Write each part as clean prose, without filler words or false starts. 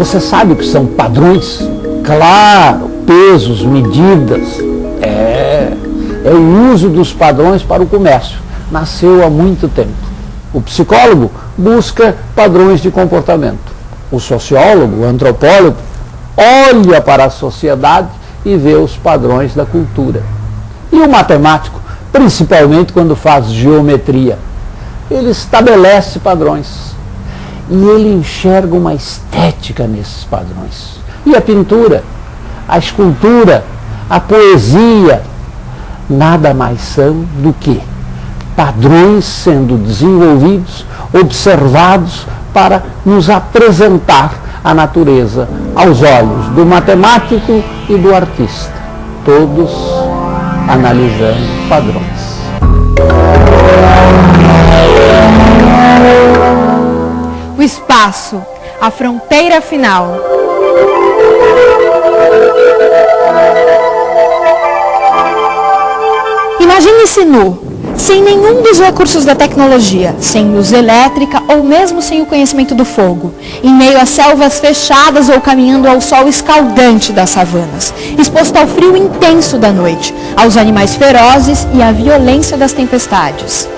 Você sabe o que são padrões? Claro, pesos, medidas. É o uso dos padrões para o comércio. Nasceu há muito tempo. O psicólogo busca padrões de comportamento. O sociólogo, o antropólogo, olha para a sociedade e vê os padrões da cultura. E o matemático, principalmente quando faz geometria, ele estabelece padrões. E ele enxerga uma estética nesses padrões. E a pintura, a escultura, a poesia, nada mais são do que padrões sendo desenvolvidos, observados para nos apresentar a natureza aos olhos do matemático e do artista, todos analisando padrões. O espaço, a fronteira final. Imagine-se nu, sem nenhum dos recursos da tecnologia, sem luz elétrica ou mesmo sem o conhecimento do fogo, em meio a selvas fechadas ou caminhando ao sol escaldante das savanas, exposto ao frio intenso da noite, aos animais ferozes e à violência das tempestades.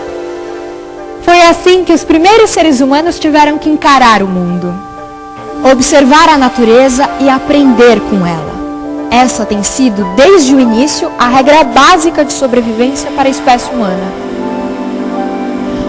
Foi assim que os primeiros seres humanos tiveram que encarar o mundo, observar a natureza e aprender com ela. Essa tem sido, desde o início, a regra básica de sobrevivência para a espécie humana.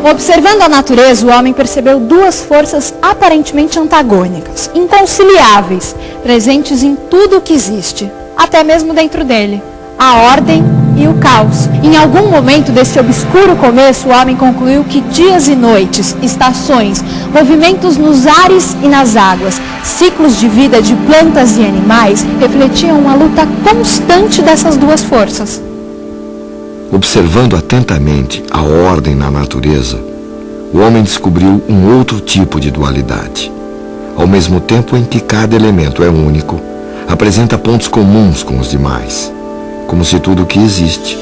Observando a natureza, o homem percebeu duas forças aparentemente antagônicas, inconciliáveis, presentes em tudo o que existe, até mesmo dentro dele: a ordem e o caos. Em algum momento desse obscuro começo, o homem concluiu que dias e noites, estações, movimentos nos ares e nas águas, ciclos de vida de plantas e animais refletiam uma luta constante dessas duas forças. Observando atentamente a ordem na natureza, o homem descobriu um outro tipo de dualidade. Ao mesmo tempo em que cada elemento é único, apresenta pontos comuns com os demais, como se tudo o que existe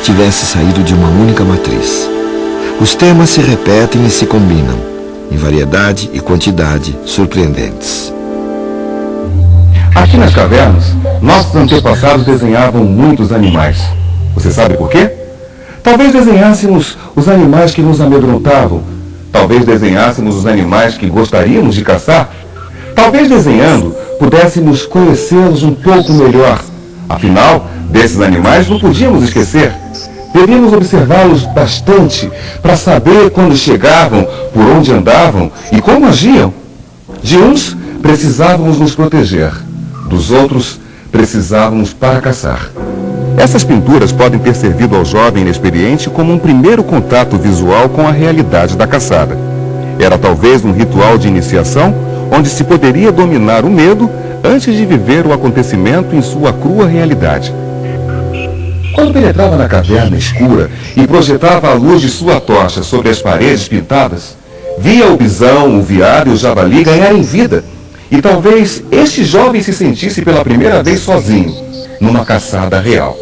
tivesse saído de uma única matriz. Os temas se repetem e se combinam, em variedade e quantidade surpreendentes. Aqui nas cavernas, nossos antepassados desenhavam muitos animais. Você sabe por quê? Talvez desenhássemos os animais que nos amedrontavam. Talvez desenhássemos os animais que gostaríamos de caçar. Talvez desenhando, pudéssemos conhecê-los um pouco melhor. Afinal, desses animais não podíamos esquecer. Devíamos observá-los bastante para saber quando chegavam, por onde andavam e como agiam. De uns, precisávamos nos proteger. Dos outros, precisávamos para caçar. Essas pinturas podem ter servido ao jovem inexperiente como um primeiro contato visual com a realidade da caçada. Era talvez um ritual de iniciação onde se poderia dominar o medo antes de viver o acontecimento em sua crua realidade. Quando penetrava na caverna escura e projetava a luz de sua tocha sobre as paredes pintadas, via o bisão, o veado e o javali ganharem vida. E talvez este jovem se sentisse pela primeira vez sozinho, numa caçada real.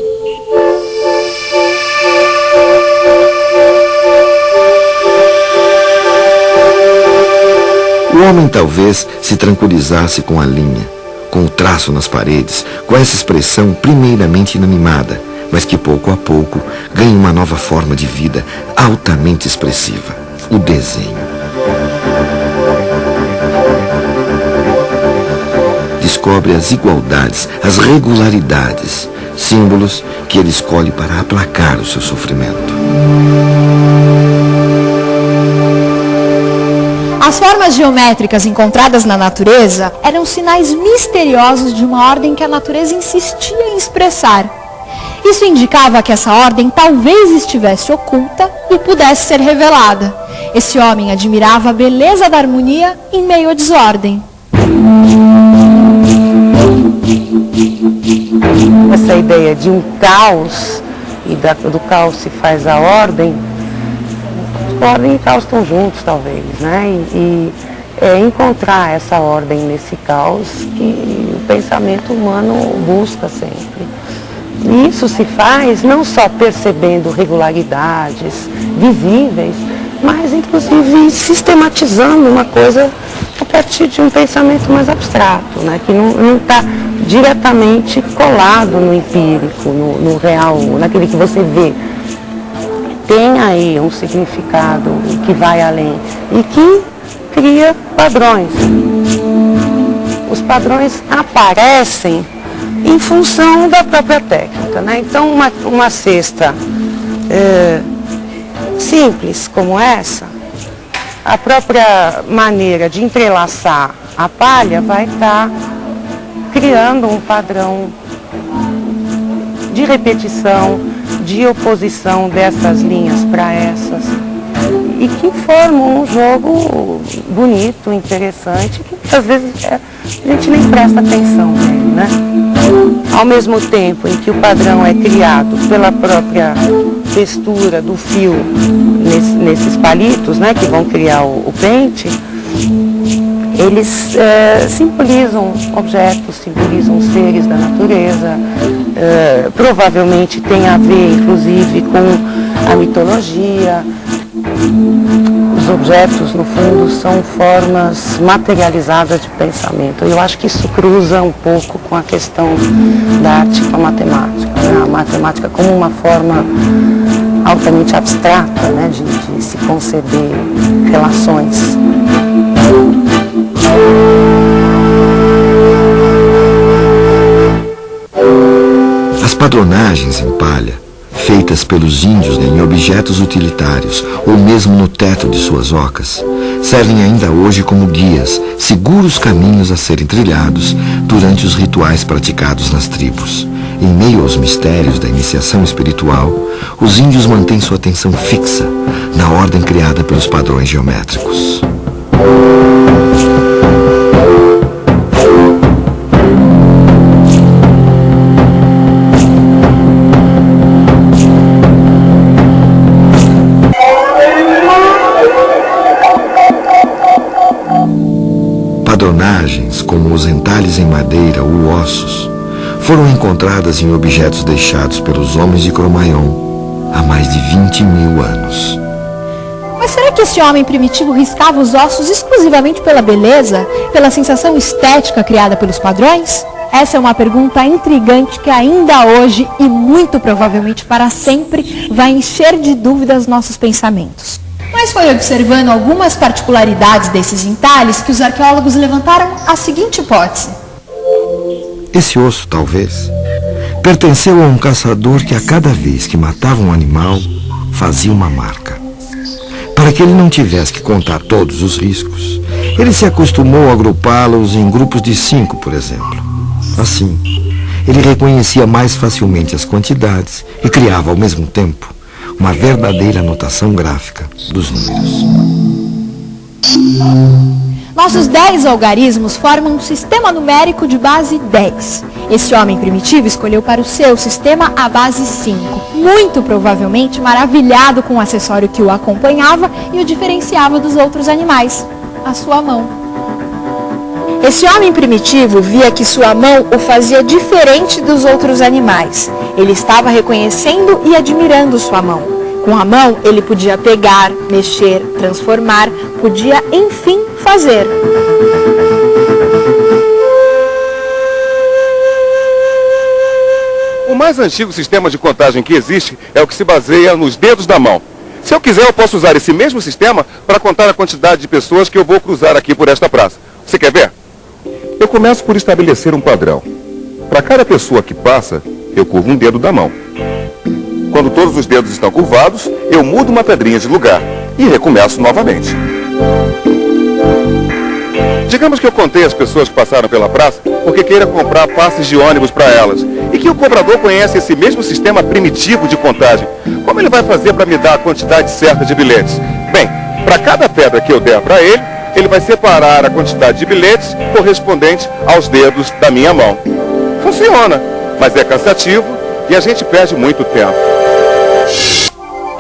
O homem talvez se tranquilizasse com a linha, com o traço nas paredes, com essa expressão primeiramente inanimada, mas que pouco a pouco ganha uma nova forma de vida altamente expressiva: o desenho. Descobre as igualdades, as regularidades, símbolos que ele escolhe para aplacar o seu sofrimento. As formas geométricas encontradas na natureza eram sinais misteriosos de uma ordem que a natureza insistia em expressar. Isso indicava que essa ordem talvez estivesse oculta e pudesse ser revelada. Esse homem admirava a beleza da harmonia em meio à desordem. Essa ideia de um caos, e do caos se faz a ordem, ordem e caos estão juntos, talvez, né? E encontrar essa ordem nesse caos que o pensamento humano busca sempre. E isso se faz não só percebendo regularidades visíveis, mas inclusive sistematizando uma coisa a partir de um pensamento mais abstrato, né? Que não está diretamente colado no empírico, no real, naquele que você vê. Tem aí um significado que vai além e que cria padrões. Os padrões aparecem em função da própria técnica, né? Então, uma cesta simples como essa, a própria maneira de entrelaçar a palha vai estar criando um padrão de repetição, de oposição dessas linhas para essas, e que formam um jogo bonito, interessante, que muitas vezes a gente nem presta atenção nele, né? Ao mesmo tempo em que o padrão é criado pela própria textura do fio nesses palitos, né, que vão criar o pente, eles simbolizam objetos, simbolizam seres da natureza, provavelmente tem a ver, inclusive, com a mitologia. Os objetos, no fundo, são formas materializadas de pensamento. Eu acho que isso cruza um pouco com a questão da arte com a matemática, né? A matemática como uma forma altamente abstrata, né, de se conceber relações. As padronagens em palha, feitas pelos índios em objetos utilitários ou mesmo no teto de suas ocas, servem ainda hoje como guias, seguros caminhos a serem trilhados durante os rituais praticados nas tribos. Em meio aos mistérios da iniciação espiritual, os índios mantêm sua atenção fixa na ordem criada pelos padrões geométricos. Padronagens, como os entalhes em madeira ou ossos, foram encontradas em objetos deixados pelos homens de Cro-Magnon há mais de 20 mil anos. Mas será que esse homem primitivo riscava os ossos exclusivamente pela beleza, pela sensação estética criada pelos padrões? Essa é uma pergunta intrigante que ainda hoje, e muito provavelmente para sempre, vai encher de dúvidas nossos pensamentos. Mas foi observando algumas particularidades desses entalhes que os arqueólogos levantaram a seguinte hipótese. Esse osso, talvez, pertenceu a um caçador que a cada vez que matava um animal, fazia uma marca. Para que ele não tivesse que contar todos os riscos, ele se acostumou a agrupá-los em grupos de 5, por exemplo. Assim, ele reconhecia mais facilmente as quantidades e criava, ao mesmo tempo, uma verdadeira anotação gráfica dos números. Nossos 10 algarismos formam um sistema numérico de base 10. Esse homem primitivo escolheu para o seu sistema a base 5, muito provavelmente maravilhado com o acessório que o acompanhava e o diferenciava dos outros animais, a sua mão. Esse homem primitivo via que sua mão o fazia diferente dos outros animais. Ele estava reconhecendo e admirando sua mão. Com a mão, ele podia pegar, mexer, transformar, podia, enfim, fazer. O mais antigo sistema de contagem que existe é o que se baseia nos dedos da mão. Se eu quiser, eu posso usar esse mesmo sistema para contar a quantidade de pessoas que eu vou cruzar aqui por esta praça. Você quer ver? Eu começo por estabelecer um padrão. Para cada pessoa que passa, eu curvo um dedo da mão. Quando todos os dedos estão curvados, eu mudo uma pedrinha de lugar e recomeço novamente. Digamos que eu contei as pessoas que passaram pela praça porque queira comprar passes de ônibus para elas e que o comprador conhece esse mesmo sistema primitivo de contagem. Como ele vai fazer para me dar a quantidade certa de bilhetes? Bem, para cada pedra que eu der para ele, ele vai separar a quantidade de bilhetes correspondente aos dedos da minha mão. Funciona, mas é cansativo e a gente perde muito tempo.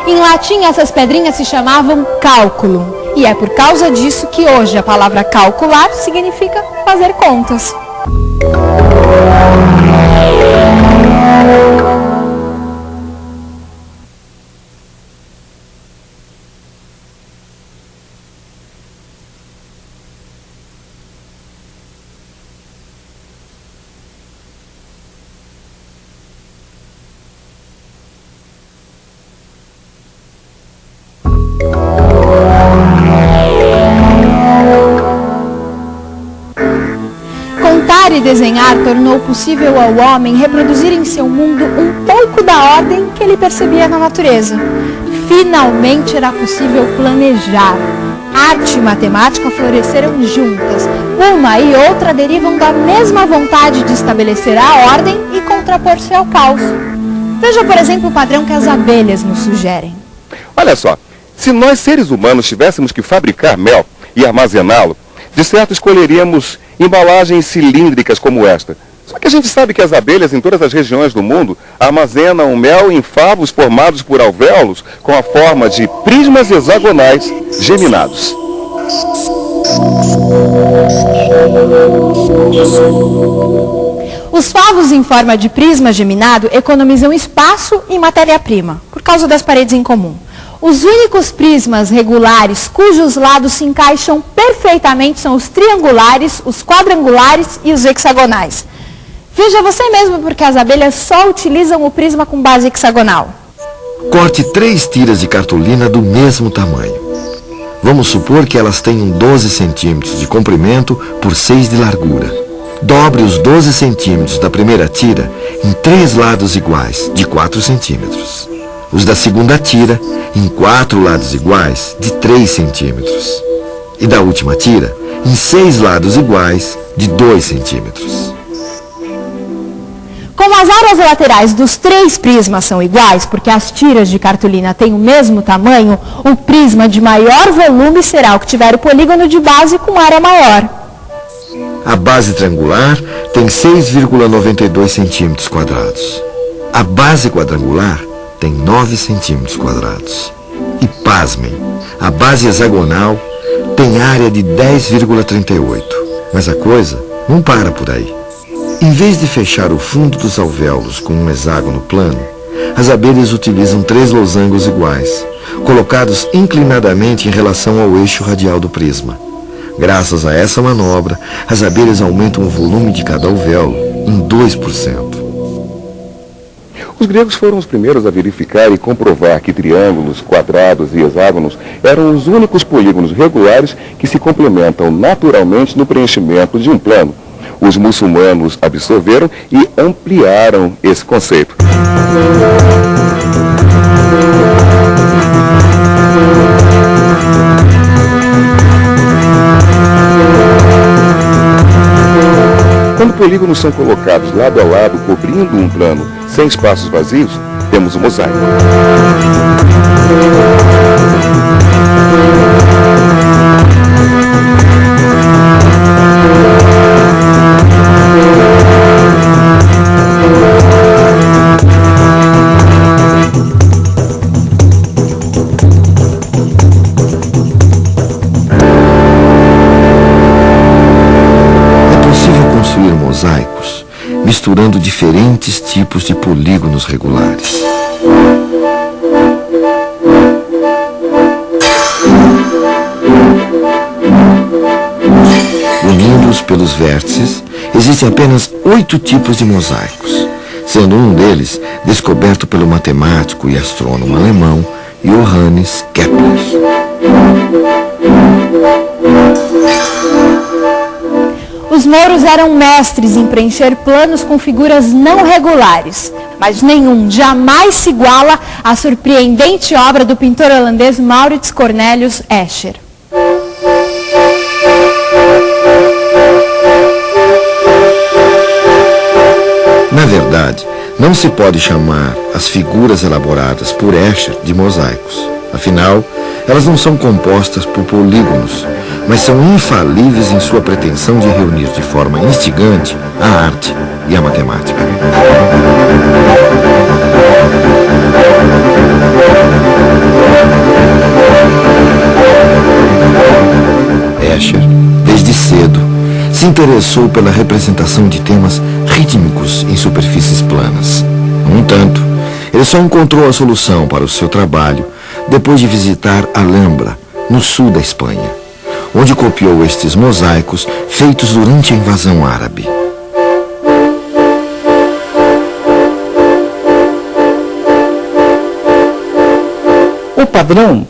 Em latim, essas pedrinhas se chamavam cálculo. E é por causa disso que hoje a palavra calcular significa fazer contas. Pintar e desenhar tornou possível ao homem reproduzir em seu mundo um pouco da ordem que ele percebia na natureza. Finalmente era possível planejar. Arte e matemática floresceram juntas. Uma e outra derivam da mesma vontade de estabelecer a ordem e contrapor-se ao caos. Veja, por exemplo, o padrão que as abelhas nos sugerem. Olha só, se nós seres humanos tivéssemos que fabricar mel e armazená-lo, de certo escolheríamos embalagens cilíndricas como esta. Só que a gente sabe que as abelhas em todas as regiões do mundo armazenam mel em favos formados por alvéolos com a forma de prismas hexagonais geminados. Os favos em forma de prisma geminado economizam espaço e matéria-prima, por causa das paredes em comum. Os únicos prismas regulares cujos lados se encaixam perfeitamente são os triangulares, os quadrangulares e os hexagonais. Veja você mesmo porque as abelhas só utilizam o prisma com base hexagonal. Corte 3 tiras de cartolina do mesmo tamanho. Vamos supor que elas tenham 12 centímetros de comprimento por 6 de largura. Dobre os 12 centímetros da primeira tira em 3 lados iguais, de 4 centímetros. Os da segunda tira em 4 lados iguais, de 3 centímetros. E da última tira em 6 lados iguais, de 2 centímetros. Como as áreas laterais dos 3 prismas são iguais, porque as tiras de cartolina têm o mesmo tamanho, o prisma de maior volume será o que tiver o polígono de base com área maior. A base triangular tem 6,92 centímetros quadrados. A base quadrangular tem 9 centímetros quadrados. E pasmem, a base hexagonal tem área de 10,38. Mas a coisa não para por aí. Em vez de fechar o fundo dos alvéolos com um hexágono plano, as abelhas utilizam 3 losangos iguais, colocados inclinadamente em relação ao eixo radial do prisma. Graças a essa manobra, as abelhas aumentam o volume de cada alvéolo em 2%. Os gregos foram os primeiros a verificar e comprovar que triângulos, quadrados e hexágonos eram os únicos polígonos regulares que se complementam naturalmente no preenchimento de um plano. Os muçulmanos absorveram e ampliaram esse conceito. Quando polígonos são colocados lado a lado, cobrindo um plano sem espaços vazios, temos o mosaico. Mosaicos, misturando diferentes tipos de polígonos regulares. Unidos pelos vértices, existem apenas 8 tipos de mosaicos, sendo um deles descoberto pelo matemático e astrônomo alemão Johannes Kepler. Os mouros eram mestres em preencher planos com figuras não regulares, mas nenhum jamais se iguala à surpreendente obra do pintor holandês Maurits Cornelius Escher. Na verdade, não se pode chamar as figuras elaboradas por Escher de mosaicos. Afinal, elas não são compostas por polígonos, mas são infalíveis em sua pretensão de reunir de forma instigante a arte e a matemática. Escher, desde cedo, se interessou pela representação de temas rítmicos em superfícies planas. No entanto, ele só encontrou a solução para o seu trabalho depois de visitar Alhambra, no sul da Espanha, onde copiou estes mosaicos feitos durante a invasão árabe. O padrão,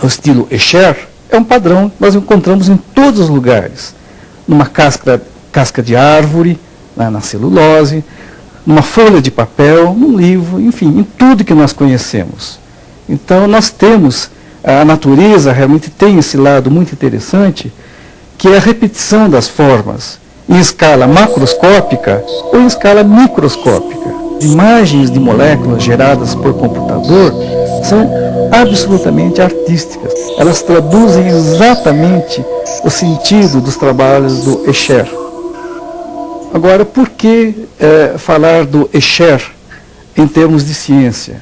o estilo Escher, é um padrão que nós encontramos em todos os lugares. Numa casca casca de árvore, na celulose, numa folha de papel, num livro, enfim, em tudo que nós conhecemos. Então nós temos, a natureza realmente tem esse lado muito interessante, que é a repetição das formas, em escala macroscópica ou em escala microscópica. Imagens de moléculas geradas por computador são absolutamente artísticas. Elas traduzem exatamente o sentido dos trabalhos do Escher. Agora, por que falar do Escher em termos de ciência?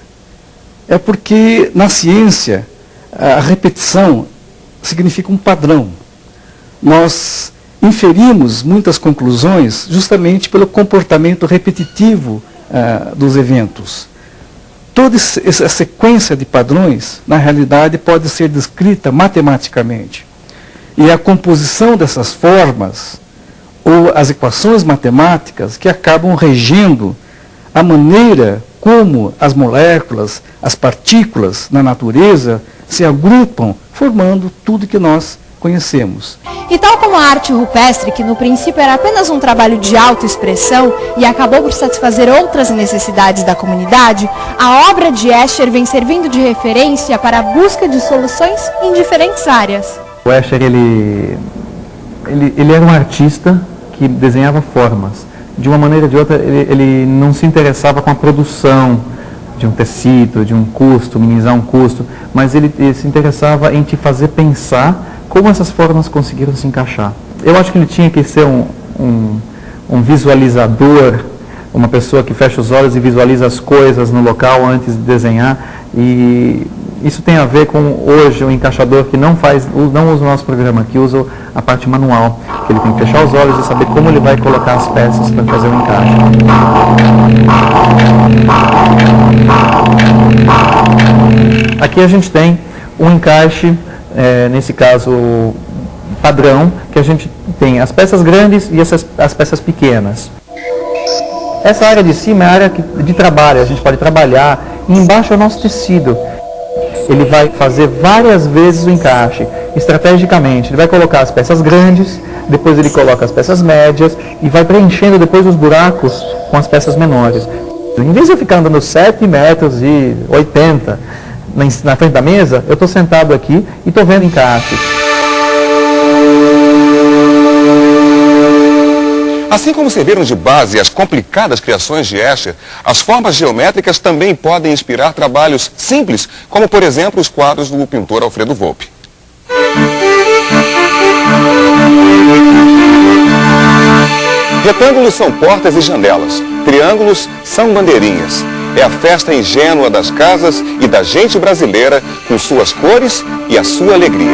É porque na ciência a repetição significa um padrão. Nós inferimos muitas conclusões justamente pelo comportamento repetitivo dos eventos. Toda essa sequência de padrões, na realidade, pode ser descrita matematicamente. E a composição dessas formas, ou as equações matemáticas, que acabam regendo a maneira como as moléculas, as partículas na natureza se agrupam, formando tudo que nós conhecemos. E tal como a arte rupestre, que no princípio era apenas um trabalho de autoexpressão e acabou por satisfazer outras necessidades da comunidade, a obra de Escher vem servindo de referência para a busca de soluções em diferentes áreas. O Escher, ele era um artista que desenhava formas. De uma maneira ou de outra, ele não se interessava com a produção de um tecido, de um custo, minimizar um custo, mas ele se interessava em te fazer pensar como essas formas conseguiram se encaixar. Eu acho que ele tinha que ser um visualizador, uma pessoa que fecha os olhos e visualiza as coisas no local antes de desenhar, e isso tem a ver com hoje o encaixador que não usa o nosso programa, que usa a parte manual, que ele tem que fechar os olhos e saber como ele vai colocar as peças para fazer um encaixe. Aqui a gente tem um encaixe, nesse caso padrão, que a gente tem as peças grandes e as peças pequenas. Essa área de cima é a área de trabalho, a gente pode trabalhar, e embaixo é o nosso tecido. Ele vai fazer várias vezes o encaixe, estrategicamente. Ele vai colocar as peças grandes, depois ele coloca as peças médias e vai preenchendo depois os buracos com as peças menores. Em vez de eu ficar andando 7,80 metros na frente da mesa, eu estou sentado aqui e estou vendo encaixe. Assim como serviram de base as complicadas criações de Escher, as formas geométricas também podem inspirar trabalhos simples, como por exemplo os quadros do pintor Alfredo Volpi. Retângulos são portas e janelas, triângulos são bandeirinhas. É a festa ingênua das casas e da gente brasileira, com suas cores e a sua alegria.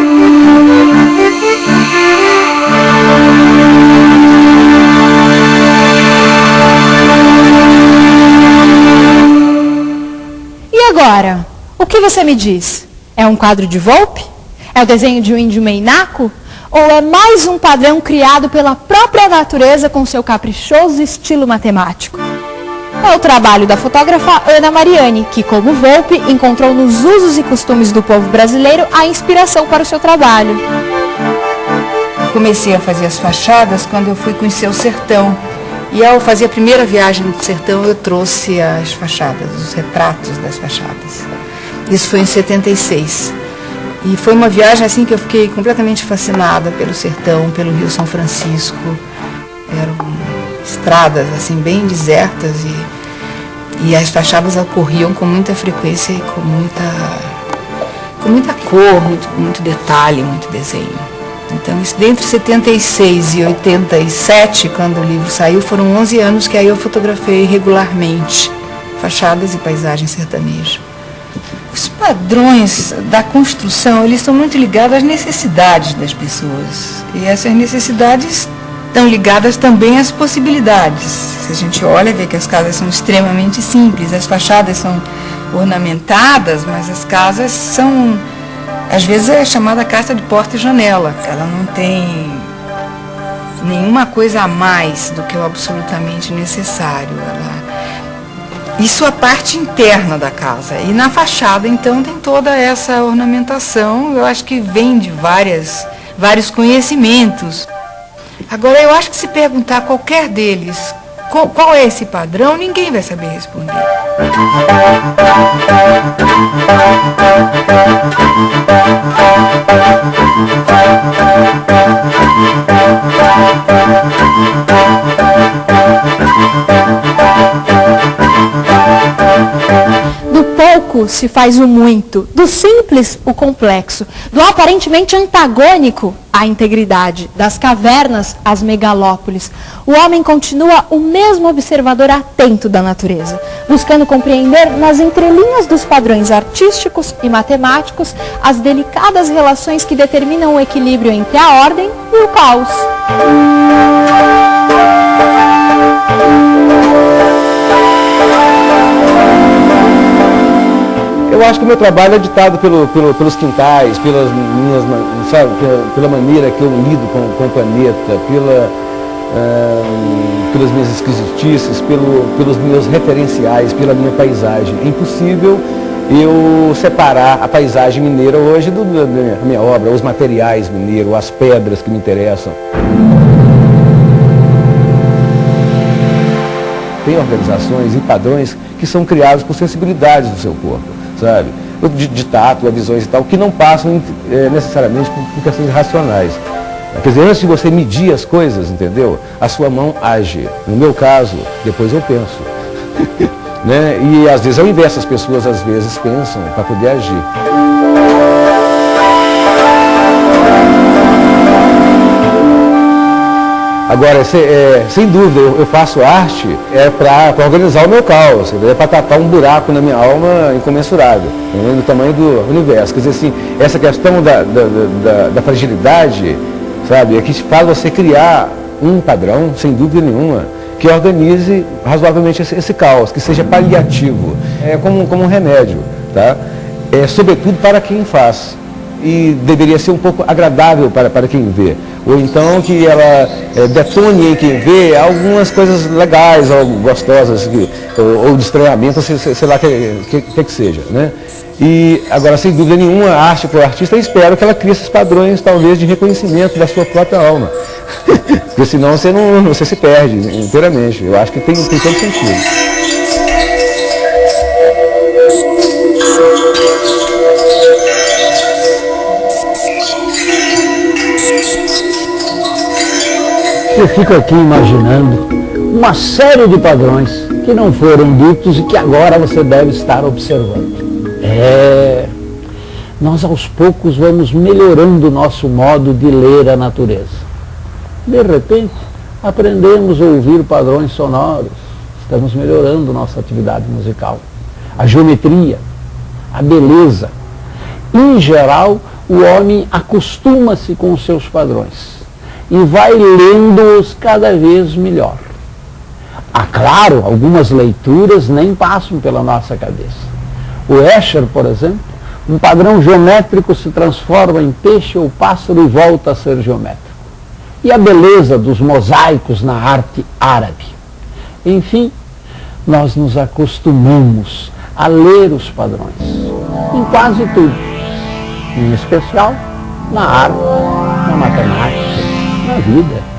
E agora, o que você me diz? É um quadro de Volpi? É o desenho de um índio meinaco? Ou é mais um padrão criado pela própria natureza com seu caprichoso estilo matemático? É o trabalho da fotógrafa Ana Mariani, que, como Volpi, encontrou nos usos e costumes do povo brasileiro a inspiração para o seu trabalho. Comecei a fazer as fachadas quando eu fui conhecer o sertão. E ao fazer a primeira viagem do sertão, eu trouxe as fachadas, os retratos das fachadas. Isso foi em 76. E foi uma viagem assim que eu fiquei completamente fascinada pelo sertão, pelo Rio São Francisco. Eram estradas assim bem desertas e as fachadas ocorriam com muita frequência e com muita cor, muito detalhe, muito desenho. Então, isso entre 76 e 87, quando o livro saiu, foram 11 anos que aí eu fotografei regularmente fachadas e paisagem sertaneja. Os padrões da construção, eles estão muito ligados às necessidades das pessoas. E essas necessidades estão ligadas também às possibilidades. Se a gente olha, vê que as casas são extremamente simples, as fachadas são ornamentadas, mas as casas são, às vezes é chamada casa de porta e janela. Ela não tem nenhuma coisa a mais do que o absolutamente necessário. Isso é a parte interna da casa. E na fachada, então, tem toda essa ornamentação, eu acho que vem de vários conhecimentos. Agora, eu acho que se perguntar a qualquer deles qual é esse padrão, ninguém vai saber responder. Do pouco se faz o muito, do simples o complexo, do aparentemente antagônico a integridade, das cavernas às megalópolis. O homem continua o mesmo observador atento da natureza, buscando compreender nas entrelinhas dos padrões artísticos e matemáticos as delicadas relações que determinam o equilíbrio entre a ordem e o caos. Eu acho que o meu trabalho é ditado pelos quintais, pelas minhas, sabe, pela maneira que eu lido com o planeta, pelas minhas esquisitices, pelos meus referenciais, pela minha paisagem. É impossível eu separar a paisagem mineira hoje da minha obra, os materiais mineiros, as pedras que me interessam. Tem organizações e padrões que são criados por sensibilidades do seu corpo, sabe? De tato, visões e tal, que não passam necessariamente por questões racionais. Quer dizer, antes de você medir as coisas, entendeu? A sua mão age. No meu caso, depois eu penso. Né? E às vezes é o inverso, as pessoas às vezes pensam para poder agir. Agora, sem dúvida, eu faço arte para organizar o meu caos, para tapar um buraco na minha alma incomensurável, no tamanho do universo. Quer dizer, assim, essa questão da fragilidade, sabe, é que faz você criar um padrão, sem dúvida nenhuma, que organize razoavelmente esse caos, que seja paliativo, como um remédio, tá? Sobretudo para quem faz. E deveria ser um pouco agradável para quem vê. Ou então que ela detone em quem vê algumas coisas legais, ou gostosas, ou de estranhamento, sei lá o que seja. Né? E agora, sem dúvida nenhuma, a arte para o artista, eu espero que ela crie esses padrões, talvez, de reconhecimento da sua própria alma. Porque senão você se perde inteiramente. Eu acho que tem todo sentido. Eu fico aqui imaginando uma série de padrões que não foram ditos e que agora você deve estar observando. Nós aos poucos vamos melhorando o nosso modo de ler a natureza. De repente, aprendemos a ouvir padrões sonoros, estamos melhorando nossa atividade musical. A geometria, a beleza. Em geral, o homem acostuma-se com os seus padrões e vai lendo-os cada vez melhor. Claro, algumas leituras nem passam pela nossa cabeça. O Escher, por exemplo, um padrão geométrico se transforma em peixe ou pássaro e volta a ser geométrico. E a beleza dos mosaicos na arte árabe. Enfim, nós nos acostumamos a ler os padrões, em quase tudo, em especial na arte, na matemática, na vida.